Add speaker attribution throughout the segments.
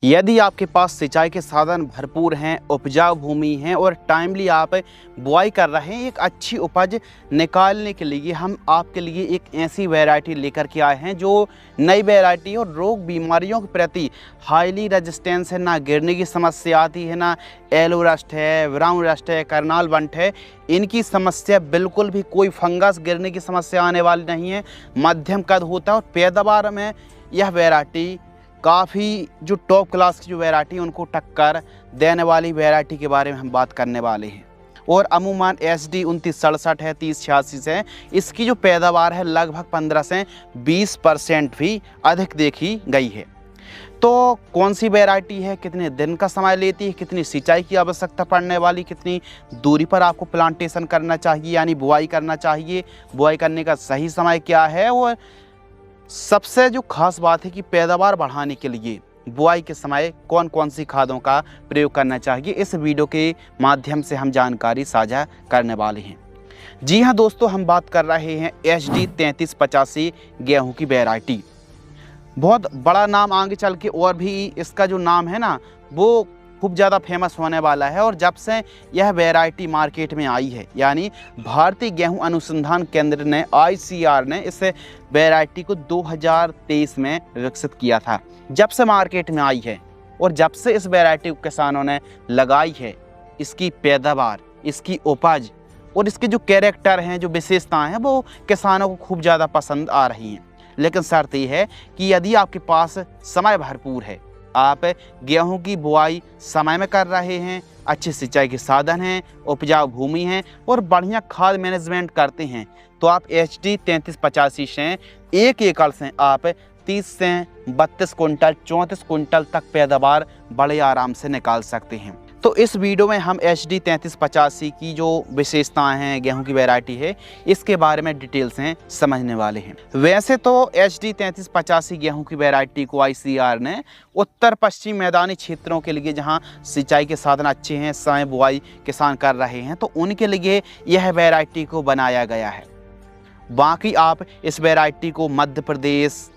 Speaker 1: यदि आपके पास सिंचाई के साधन भरपूर हैं, उपजाऊ भूमि है और टाइमली आप बुआई कर रहे हैं, एक अच्छी उपज निकालने के लिए हम आपके लिए एक ऐसी वैरायटी लेकर के आए हैं जो नई वैरायटी और रोग बीमारियों के प्रति हाईली रेजिस्टेंस है। ना गिरने की समस्या आती है, ना येलो रस्ट है, ब्राउन रस्ट है, करनाल बंट है, इनकी समस्या बिल्कुल भी कोई फंगस गिरने की समस्या आने वाली नहीं है। मध्यम कद होता है और पैदावार में यह वैरायटी काफ़ी जो टॉप क्लास की जो वैरायटी उनको टक्कर देने वाली वैरायटी के बारे में हम बात करने वाले हैं। और अमूमन SD 2967 है, 3086 है, इसकी जो पैदावार है लगभग 15 से 20% भी अधिक देखी गई है। तो कौन सी वैरायटी है, कितने दिन का समय लेती है, कितनी सिंचाई की आवश्यकता पड़ने वाली, कितनी दूरी पर आपको प्लांटेशन करना चाहिए यानी बुआई करना चाहिए, बुआई करने का सही समय क्या है, और सबसे जो खास बात है कि पैदावार बढ़ाने के लिए बुआई के समय कौन कौन सी खादों का प्रयोग करना चाहिए, इस वीडियो के माध्यम से हम जानकारी साझा करने वाले हैं। जी हाँ दोस्तों, हम बात कर रहे हैं HD 3385 गेहूं की वैरायटी। बहुत बड़ा नाम आगे चल के और भी इसका जो नाम है ना वो खूब ज़्यादा फेमस होने वाला है। और जब से यह वैरायटी मार्केट में आई है यानी भारतीय गेहूं अनुसंधान केंद्र ने ICAR ने इस वैरायटी को 2023 में विकसित किया था। जब से मार्केट में आई है और जब से इस वैरायटी को किसानों ने लगाई है, इसकी पैदावार, इसकी उपज और इसके जो कैरेक्टर हैं, जो विशेषताएं हैं, वो किसानों को खूब ज़्यादा पसंद आ रही हैं। लेकिन शर्त यह है कि यदि आपके पास समय भरपूर है, आप गेहूं की बुआई समय में कर रहे हैं, अच्छे सिंचाई के साधन हैं, उपजाऊ भूमि है और बढ़िया खाद मैनेजमेंट करते हैं, तो आप HD 3385 से 1 एकड़ से आप 30 से 32 कुंटल 34 कुंटल तक पैदावार बड़े आराम से निकाल सकते हैं। तो इस वीडियो में हम HD 3385 की जो विशेषताएं हैं, गेहूं की वैरायटी है, इसके बारे में डिटेल से समझने वाले हैं। वैसे तो HD 3385 गेहूं की वैरायटी को ICAR ने उत्तर पश्चिम मैदानी क्षेत्रों के लिए, जहां सिंचाई के साधन अच्छे हैं, समय बुआई किसान कर रहे हैं, तो उनके लिए यह वैरायटी को बनाया गया है। बाकी आप इस वैरायटी को मध्य प्रदेश,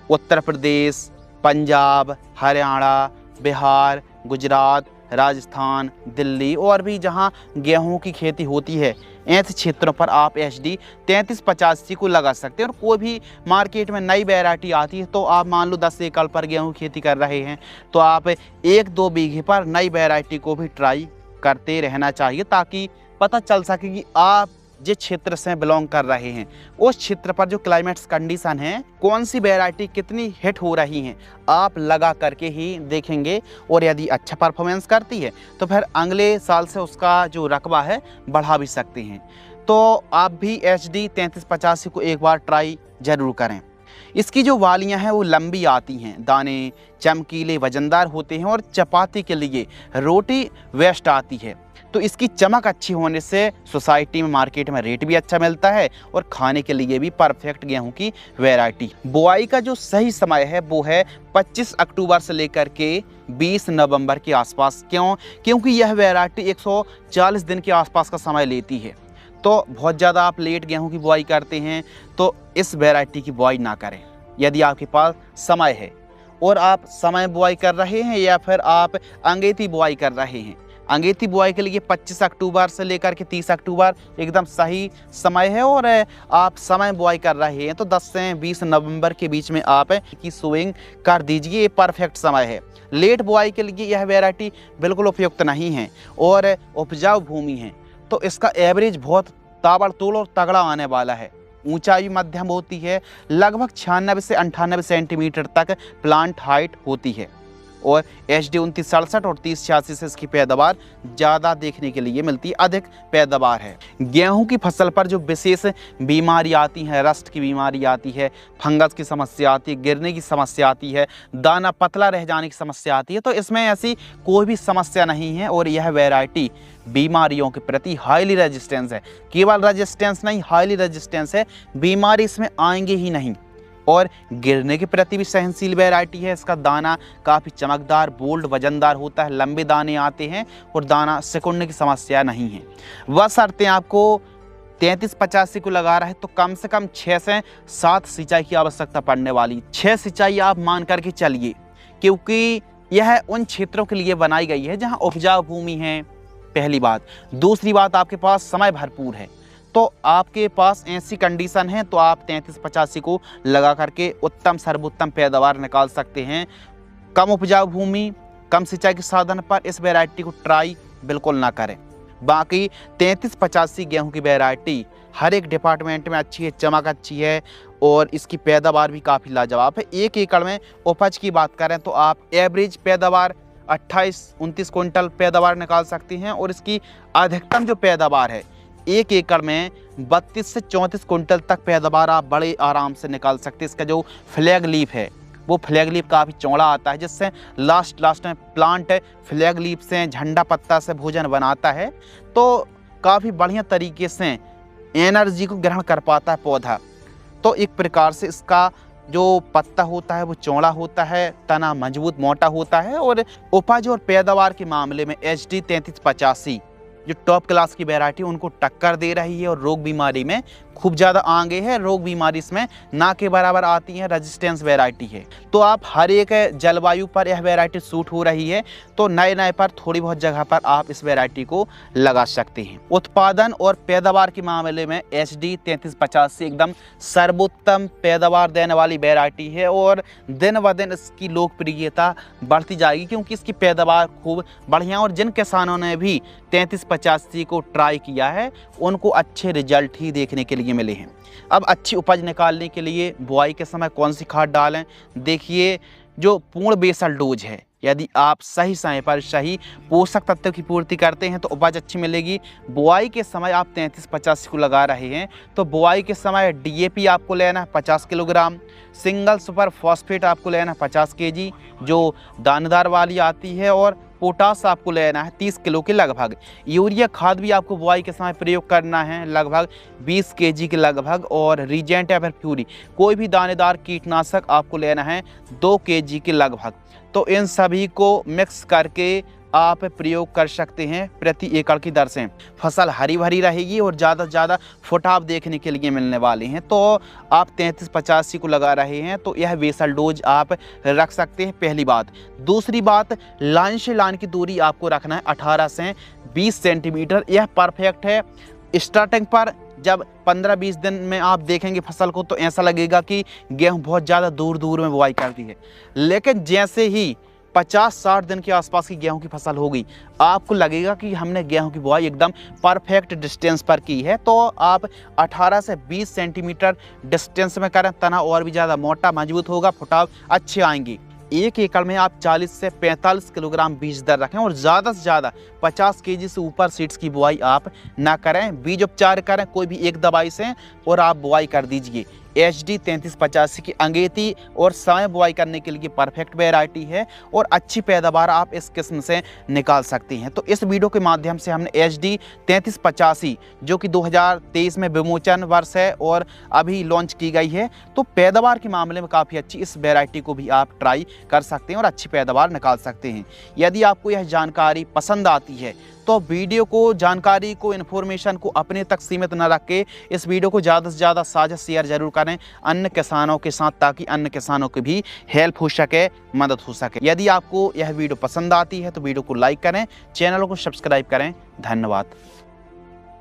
Speaker 1: उत्तर प्रदेश, पंजाब, हरियाणा, बिहार, गुजरात, राजस्थान, दिल्ली और भी जहां गेहूं की खेती होती है, ऐसे क्षेत्रों पर आप HD 3385 को लगा सकते हैं। और कोई भी मार्केट में नई वैरायटी आती है तो आप मान लो 10 एकड़ पर गेहूं खेती कर रहे हैं, तो आप 1-2 बीघे पर नई वैरायटी को भी ट्राई करते रहना चाहिए, ताकि पता चल सके कि आप जिस क्षेत्र से बिलोंग कर रहे हैं उस क्षेत्र पर जो क्लाइमेट्स कंडीशन है, कौन सी वैरायटी कितनी हिट हो रही हैं, आप लगा करके ही देखेंगे। और यदि अच्छा परफॉर्मेंस करती है तो फिर अगले साल से उसका जो रकबा है बढ़ा भी सकते हैं। तो आप भी HD 3385 को एक बार ट्राई ज़रूर करें। इसकी जो वालियां हैं वो लंबी आती हैं, दाने चमकीले वजनदार होते हैं और चपाती के लिए रोटी वेस्ट आती है। तो इसकी चमक अच्छी होने से सोसाइटी में, मार्केट में रेट भी अच्छा मिलता है और खाने के लिए भी परफेक्ट गेहूं की वैरायटी। बुआई का जो सही समय है वो है 25 अक्टूबर से लेकर के 20 नवंबर के आसपास। क्योंकि यह वैरायटी 140 दिन के आसपास का समय लेती है। तो बहुत ज़्यादा आप लेट गेहूं की बुआई करते हैं तो इस वैरायटी की बुआई ना करें। यदि आपके पास समय है और आप समय बुआई कर रहे हैं या फिर आप अंगेती बुआई कर रहे हैं, अंगेती बुआई के लिए 25 अक्टूबर से लेकर के 30 अक्टूबर एकदम सही समय है। और आप समय बुआई कर रहे हैं तो 10 से 20 नवंबर के बीच में आप की सोइंग कर दीजिए, ये परफेक्ट समय है। लेट बुआई के लिए यह वैरायटी बिल्कुल उपयुक्त नहीं है। और उपजाऊ भूमि है तो इसका एवरेज बहुत ताबड़तोड़ और तगड़ा आने वाला है। ऊंचाई मध्यम होती है, लगभग 96 से 98 सेंटीमीटर तक प्लांट हाइट होती है। और HD 2967 और 3086 से इसकी पैदावार ज़्यादा देखने के लिए मिलती है, अधिक पैदावार है। गेहूं की फसल पर जो विशेष बीमारी आती है, रस्ट की बीमारी आती है, फंगस की समस्या आती है, गिरने की समस्या आती है, दाना पतला रह जाने की समस्या आती है, तो इसमें ऐसी कोई भी समस्या नहीं है। और यह वैरायटी बीमारियों के प्रति हाईली रेजिस्टेंस है। केवल रेजिस्टेंस नहीं, हाईली रेजिस्टेंस है, बीमारी इसमें आएंगे ही नहीं। और गिरने के प्रति भी सहनशील वैरायटी है। इसका दाना काफ़ी चमकदार, बोल्ड, वजनदार होता है, लंबे दाने आते हैं और दाना सिकुड़ने की समस्या नहीं है। वह शर्तें आपको 3385 को लगा रहा है तो कम से कम 6 से 7 सिंचाई की आवश्यकता पड़ने वाली। 6 सिंचाई आप मान करके चलिए, क्योंकि यह उन क्षेत्रों के लिए बनाई गई है जहां उपजाऊ भूमि है, पहली बात। दूसरी बात, आपके पास समय भरपूर है, तो आपके पास ऐसी कंडीशन है तो आप 3385 को लगा करके उत्तम सर्वोत्तम पैदावार निकाल सकते हैं। कम उपजाऊ भूमि, कम सिंचाई के साधन पर इस वैरायटी को ट्राई बिल्कुल ना करें। बाकी 3385 गेहूं की वैरायटी हर एक डिपार्टमेंट में अच्छी है, चमक अच्छी है और इसकी पैदावार भी काफ़ी लाजवाब है। 1 एकड़ में उपज की बात करें तो आप एवरेज पैदावार 28-29 कुंटल पैदावार निकाल सकते हैं और इसकी अधिकतम जो पैदावार है 1 एकड़ में 32 से 34 कुंटल तक पैदावार आप बड़े आराम से निकाल सकते हैं। इसका जो फ्लैग लीफ है वो फ्लैग लीफ काफ़ी चौड़ा आता है, जिससे लास्ट में प्लांट फ्लैग लीफ से झंडा पत्ता से भोजन बनाता है, तो काफ़ी बढ़िया तरीके से एनर्जी को ग्रहण कर पाता है पौधा। तो एक प्रकार से इसका जो पत्ता होता है वो चौड़ा होता है, तना मजबूत मोटा होता है और उपज और पैदावार के मामले में HD 3385 जो टॉप क्लास की वैरायटी उनको टक्कर दे रही है और रोग बीमारी में खूब ज़्यादा आगे है। रोग बीमारी इसमें ना के बराबर आती है, रेजिस्टेंस वैरायटी है। तो आप हर एक जलवायु पर यह वैरायटी सूट हो रही है, तो नए पर थोड़ी बहुत जगह पर आप इस वैरायटी को लगा सकते हैं। उत्पादन और पैदावार के मामले में HD 3385 एकदम सर्वोत्तम पैदावार देने वाली वैरायटी है और दिन ब दिन इसकी लोकप्रियता बढ़ती जाएगी क्योंकि इसकी पैदावार खूब बढ़िया। और जिन किसानों ने भी 3385 को ट्राई किया है उनको अच्छे रिजल्ट ही देखने के लिए मिले हैं। अब अच्छी उपज निकालने के लिए बुआई के समय कौन सी खाद डालें? देखिए, जो पूर्ण बेसल डोज है, यदि आप सही समय पर सही पोषक तत्व की पूर्ति करते हैं तो उपज अच्छी मिलेगी। बुआई के समय आप 3385 को लगा रहे हैं तो बुआई के समय DAP आपको लेना है 50 किलोग्राम, सिंगल सुपर फॉस्फेट आपको लेना है 50 kg जो दानेदार वाली आती है, और पोटास आपको लेना है 30 किलो के लगभग। यूरिया खाद भी आपको बुआई के समय प्रयोग करना है लगभग 20 kg के लगभग, और रीजेंट या फिर फ्यूरी कोई भी दानेदार कीटनाशक आपको लेना है 2 kg के लगभग। तो इन सभी को मिक्स करके आप प्रयोग कर सकते हैं प्रति एकड़ की दर से। फसल हरी भरी रहेगी और ज़्यादा से ज़्यादा फुटाव देखने के लिए मिलने वाले हैं। तो आप 3385 को लगा रहे हैं तो यह बेसल डोज आप रख सकते हैं, पहली बात। दूसरी बात, लाइन से लाइन की दूरी आपको रखना है 18 से 20 सेंटीमीटर, यह परफेक्ट है। स्टार्टिंग पर जब 15-20 दिन में आप देखेंगे फसल को तो ऐसा लगेगा कि गेहूँ बहुत ज़्यादा दूर दूर में बुआई कर दी है, लेकिन जैसे ही 50-60 दिन के आसपास की गेहूं की फसल होगी आपको लगेगा कि हमने गेहूं की बुआई एकदम परफेक्ट डिस्टेंस पर की है। तो आप 18 से 20 सेंटीमीटर डिस्टेंस में करें, तना और भी ज़्यादा मोटा मजबूत होगा, फुटाव अच्छे आएंगे। 1 एकड़ में आप 40 से 45 किलोग्राम बीज दर रखें और ज़्यादा से ज़्यादा 50 kg से ऊपर सीड्स की बुआई आप ना करें। बीज उपचार करें कोई भी एक दवाई से और आप बुआई कर दीजिए। HD 3385 की अंगेती और समय बुआई करने के लिए परफेक्ट वैरायटी है और अच्छी पैदावार आप इस किस्म से निकाल सकते हैं। तो इस वीडियो के माध्यम से हमने HD 3385 जो कि 2023 में विमोचन वर्ष है और अभी लॉन्च की गई है, तो पैदावार के मामले में काफ़ी अच्छी इस वैरायटी को भी आप ट्राई कर सकते हैं और अच्छी पैदावार निकाल सकते हैं। यदि आपको यह जानकारी पसंद आती है तो वीडियो को, जानकारी को, इन्फॉर्मेशन को अपने तक सीमित न रख के इस वीडियो को ज़्यादा से ज़्यादा साझा शेयर जरूर करें अन्य किसानों के साथ, ताकि अन्य किसानों की भी हेल्प हो सके, मदद हो सके। यदि आपको यह वीडियो पसंद आती है तो वीडियो को लाइक करें, चैनल को सब्सक्राइब करें। धन्यवाद।